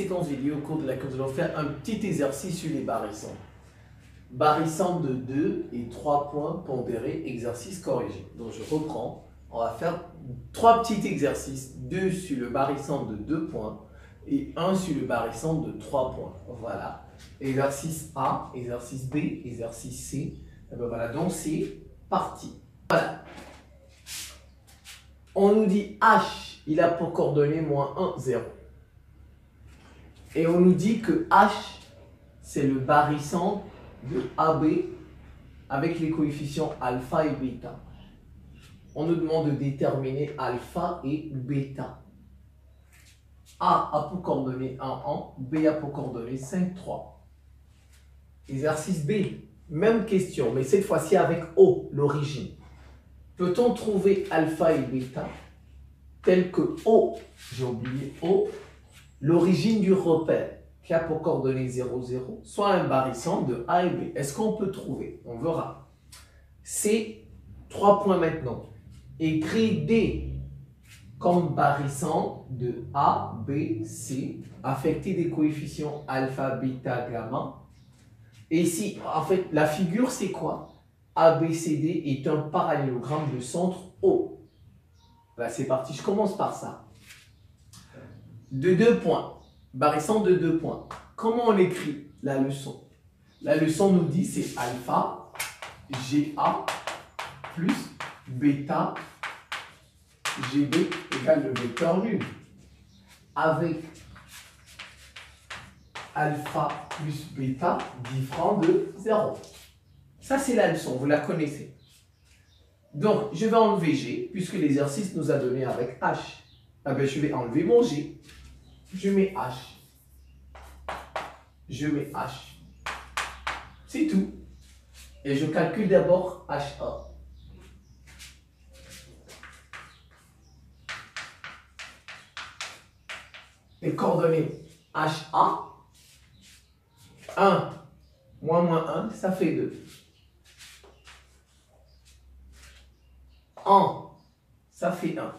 séquence vidéo au cours de laquelle nous allons faire un petit exercice sur les barycentres. Barycentre de 2 et 3 points pondérés, exercice corrigé. Donc je reprends, on va faire 3 petits exercices, 2 sur le barycentre de 2 points et 1 sur le barycentre de 3 points. Voilà, exercice A, exercice B, exercice C. Et ben voilà, donc c'est parti. Voilà. On nous dit H, il a pour coordonnées -1, 0. Et on nous dit que H, c'est le barycentre de AB avec les coefficients alpha et bêta. On nous demande de déterminer alpha et bêta. A pour coordonnées 1, 1, B a pour coordonnées 5, 3. Exercice B, même question, mais cette fois-ci avec O, l'origine. Peut-on trouver alpha et bêta tel que O, j'ai oublié O, l'origine du repère qui a pour coordonnées 0, 0, soit un barycentre de A et B. Est-ce qu'on peut trouver? On verra. C, 3 points maintenant. Écrit D comme barycentre de A, B, C, affecté des coefficients alpha, bêta, gamma. Et ici, en fait, la figure, c'est quoi? ABCD est un parallélogramme de centre O. Là, c'est parti, je commence par ça. De 2 points, barycentre de 2 points. Comment on écrit la leçon? La leçon nous dit c'est alpha, GA, plus bêta, GB égale le vecteur nul. Avec alpha plus bêta différent de 0. Ça, c'est la leçon, vous la connaissez. Donc, je vais enlever G, puisque l'exercice nous a donné avec H. Ah ben, je vais enlever mon G. Je mets H. Je mets H. C'est tout. Et je calcule d'abord HA. Les coordonnées HA, 1 moins 1, ça fait 2. 1, ça fait 1.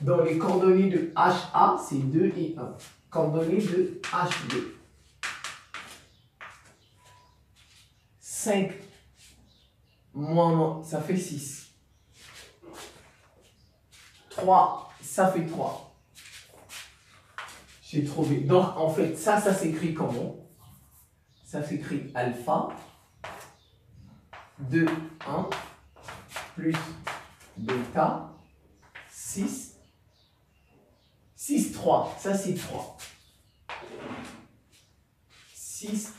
Donc les coordonnées de HA, c'est 2 et 1. Coordonnées de HB. 5 moins 1, ça fait 6. 3, ça fait 3. J'ai trouvé. Donc en fait, ça s'écrit comment? Ça s'écrit alpha 2, 1 plus bêta 6, 6, 3. Ça c'est 3. 6,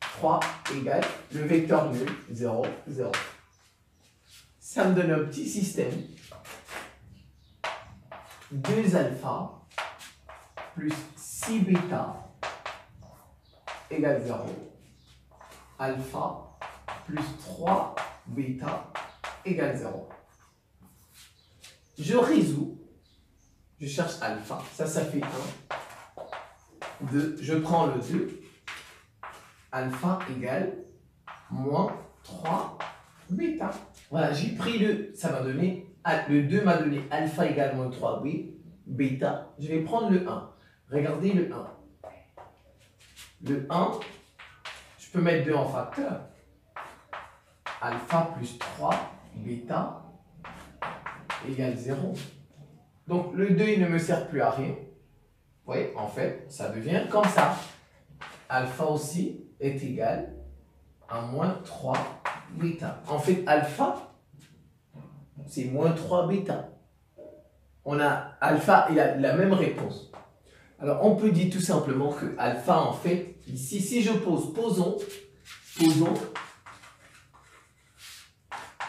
3 égale le vecteur nul 0, 0. Ça me donne un petit système. 2 alpha plus 6 bêta égale 0. Alpha plus 3 bêta égale 0. Je résous. Je cherche alpha. Ça fait 1. 2. Je prends le 2. Alpha égale moins 3 bêta. Voilà, j'ai pris le... Ça m'a donné... Le 2 m'a donné alpha égale moins 3 bêta. Je vais prendre le 1. Regardez le 1. Le 1, je peux mettre 2 en facteur. Alpha plus 3 bêta égale 0. Donc le 2, il ne me sert plus à rien. Vous voyez, en fait, ça devient comme ça. Alpha aussi est égal à moins 3 bêta. En fait, alpha, c'est moins 3 bêta. On a alpha, il a la même réponse. Alors, on peut dire tout simplement que alpha, en fait, ici, si je posons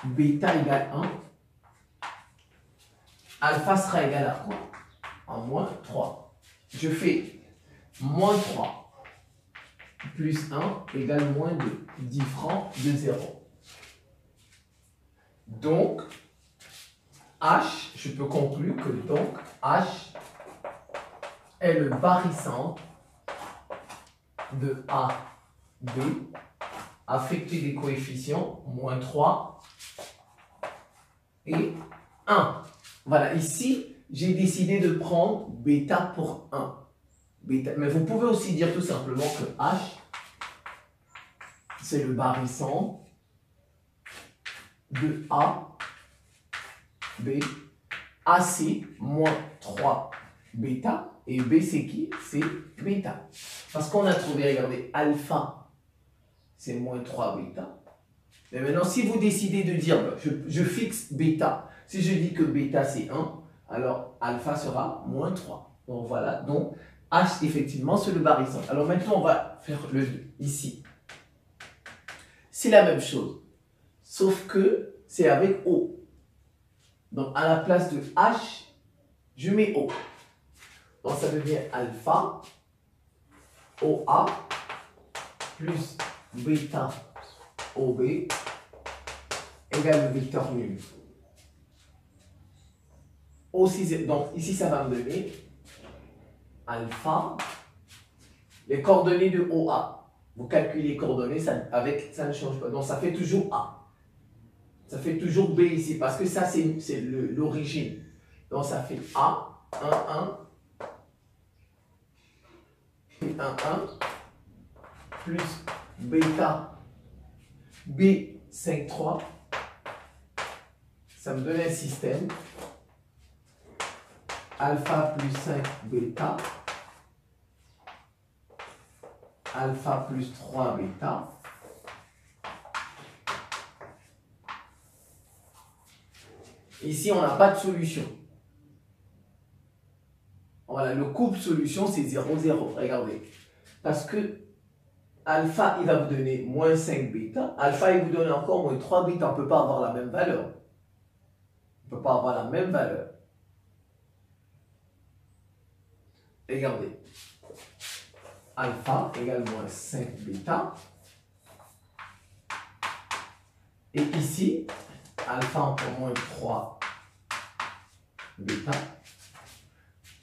bêta égale 1, alpha sera égal à quoi? À moins 3. Je fais moins 3 plus 1 égale moins 2, différent de 0. Donc, H, je peux conclure que donc H est le barycentre de A, B, affecté des coefficients moins 3 et 1. Voilà, ici, j'ai décidé de prendre bêta pour 1. bêta. Mais vous pouvez aussi dire tout simplement que H, c'est le barycentre de A, B, AC moins 3 bêta. Et B, c'est qui? C'est bêta. Parce qu'on a trouvé, regardez, alpha, c'est moins 3 bêta. Mais maintenant, si vous décidez de dire, je fixe bêta, si je dis que bêta, c'est 1, alors alpha sera moins 3. Donc voilà, donc H, effectivement, c'est le barycentre. Alors maintenant, on va faire le 2, ici. C'est la même chose, sauf que c'est avec O. Donc à la place de H, je mets O. Donc ça devient alpha OA plus bêta OB égale le vecteur nul. Donc ici ça va me donner alpha, les coordonnées de OA. Vous calculez les coordonnées, ça ne change pas. Donc ça fait toujours A. Ça fait toujours B ici, parce que ça c'est l'origine. Donc ça fait A, 1, 1. 1, 1, plus bêta B, 5, 3, ça me donne un système alpha plus 5 bêta, alpha plus 3 bêta, ici on n'a pas de solution. Voilà, le couple solution, c'est 0, 0. Regardez. Parce que alpha, il va vous donner moins 5 bêta. Alpha, il vous donne encore moins 3 bêta. On ne peut pas avoir la même valeur. On ne peut pas avoir la même valeur. Regardez. Alpha égale moins 5 bêta. Et ici, alpha encore moins 3 bêta.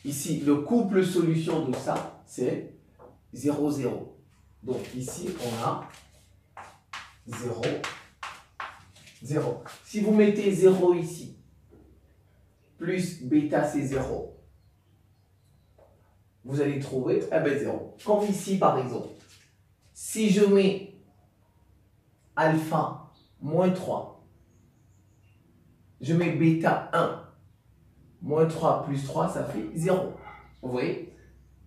Ici, le couple solution de ça, c'est 0, 0. Donc ici, on a 0, 0. Si vous mettez 0 ici, plus bêta, c'est 0, vous allez trouver 0. Comme ici, par exemple, si je mets alpha moins 3, je mets bêta 1, moins 3 plus 3, ça fait 0. Vous voyez?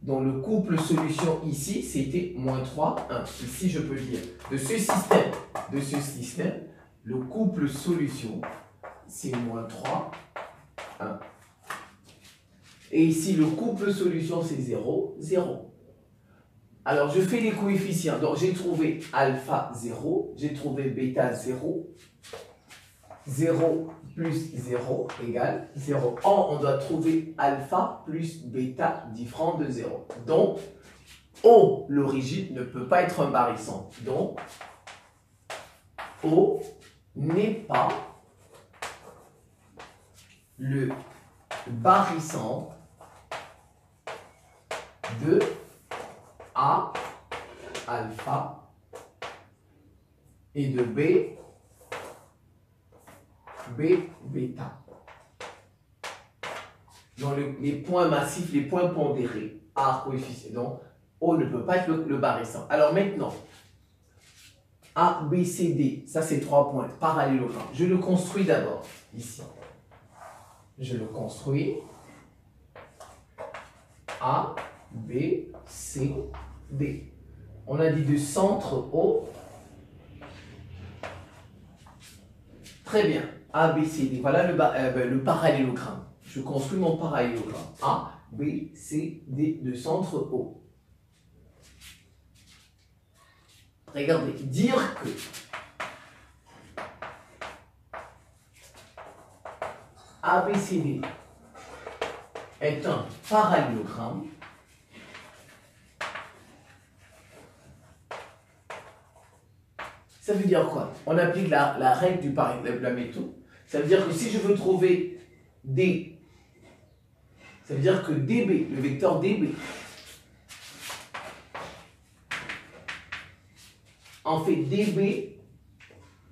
Donc le couple solution ici, c'était moins 3, 1. Ici, je peux dire, de ce système, le couple solution, c'est moins 3, 1. Et ici, le couple solution, c'est 0, 0. Alors, je fais les coefficients. Donc, j'ai trouvé alpha 0, j'ai trouvé bêta 0. 0 plus 0 égale 0. Or, on doit trouver alpha plus bêta différent de 0. Donc, O, l'origine, ne peut pas être un barycentre. Donc, O n'est pas le barycentre de A, alpha, et de B, bêta. Donc les points massifs, les points pondérés, A coefficient. Donc O ne peut pas être le barycentre. Alors maintenant, A, B, C, D, ça c'est 3 points parallélogrammes. Je le construis d'abord ici. Je le construis. A, B, C, D. On a dit de centre O. Très bien. A, B, C, D. Voilà le parallélogramme. Je construis mon parallélogramme. A, B, C, D de centre O. Regardez, dire que ABCD est un parallélogramme, ça veut dire quoi? On applique la règle du parallélogramme, la méthode. Ça veut dire que si je veux trouver D, ça veut dire que DB, le vecteur DB, en fait DB,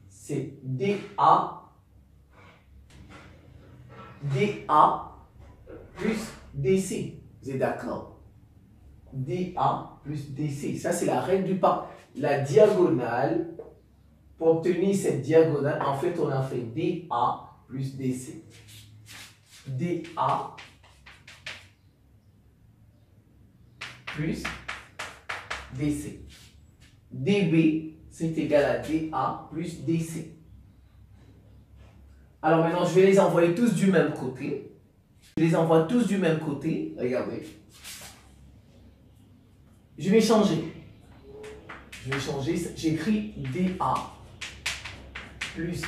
c'est DA plus DC. Vous êtes d'accord? DA plus DC. Ça, c'est la règle du parc. La diagonale, pour obtenir cette diagonale, en fait, on a fait DA plus DC. DA plus DC. DB, c'est égal à DA plus DC. Alors maintenant, je vais les envoyer tous du même côté. Je les envoie tous du même côté. Regardez. Je vais changer. J'écris DA plus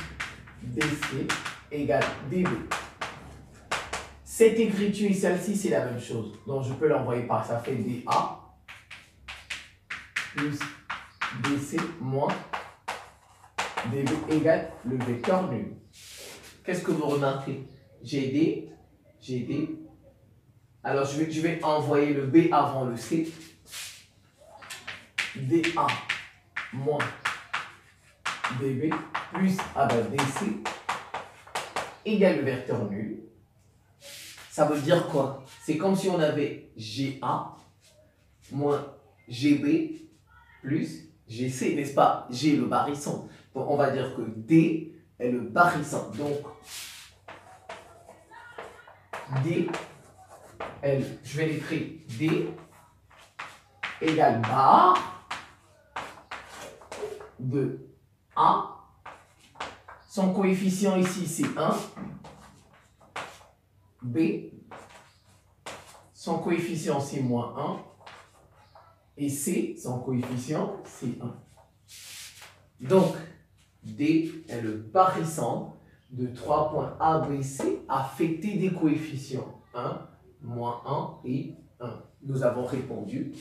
DC égale DB. Cette écriture et celle-ci, c'est la même chose. Donc, je peux l'envoyer par ça. Fait DA plus DC moins DB égale le vecteur nul. Qu'est-ce que vous remarquez? J'ai D. Alors, je vais envoyer le B avant le C. DA moins DB plus DC égale le vecteur nul. Ça veut dire quoi? C'est comme si on avait GA moins GB plus GC, n'est-ce pas? G le barycentre. Donc, on va dire que D est le barycentre. Donc, D, je vais l'écrire D égale bar de A. Son coefficient ici, c'est 1. B, son coefficient, c'est moins 1. Et C, son coefficient, c'est 1. Donc, D est le barycentre de 3 points ABC affectés des coefficients 1, moins 1 et 1. Nous avons répondu.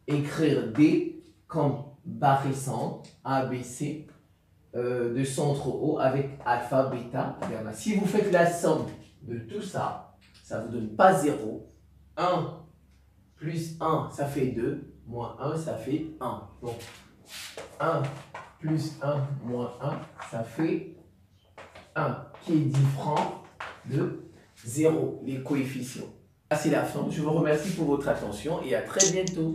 Écrire D comme barycentre ABC de centre O avec alpha, bêta, gamma. Si vous faites la somme de tout ça, ça ne vous donne pas 0. 1 plus 1, ça fait 2. Moins 1, ça fait 1. Donc, 1 plus 1 moins 1, ça fait 1, qui est différent de 0, les coefficients. C'est la fin. Je vous remercie pour votre attention et à très bientôt.